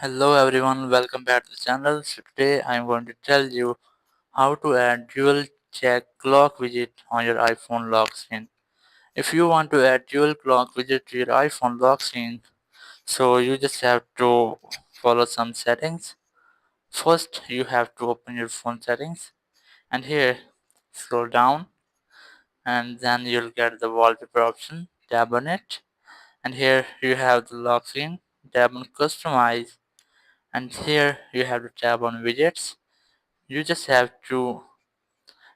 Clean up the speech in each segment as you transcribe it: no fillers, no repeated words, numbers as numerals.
Hello everyone, welcome back to the channel. So today I am going to tell you how to add dual check clock widget on your iPhone lock screen. If you want to add dual clock widget to your iPhone lock screen, so you just have to follow some settings. First, you have to open your phone settings and here scroll down and then you'll get the wallpaper option. Tap on it and here you have the lock screen. Tap on customize and here you have to tap on widgets. You just have to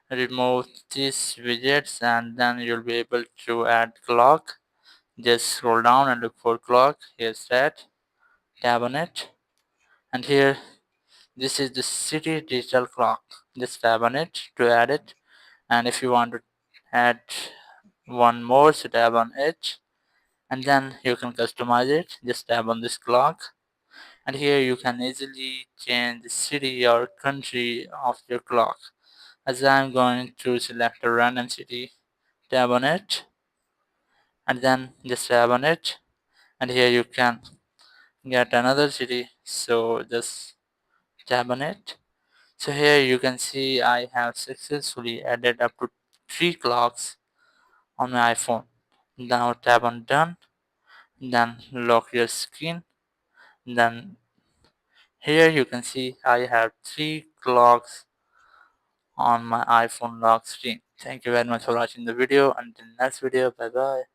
remove these widgets and then you'll be able to add clock. Just scroll down and look for clock. Here's that. Tap on it and here this is the city digital clock. Just tap on it to add it, and if you want to add one more, so tap on it and then you can customize it. Just tap on this clock and here you can easily change the city or country of your clock. As I'm going to select a random city, tap on it and then just tap on it and here you can get another city, so just tap on it. So here you can see I have successfully added up to 3 clocks on my iPhone. Now tap on done, then lock your screen, then here you can see I have 3 clocks on my iPhone lock screen. Thank you very much for watching the video. Until next video, bye bye.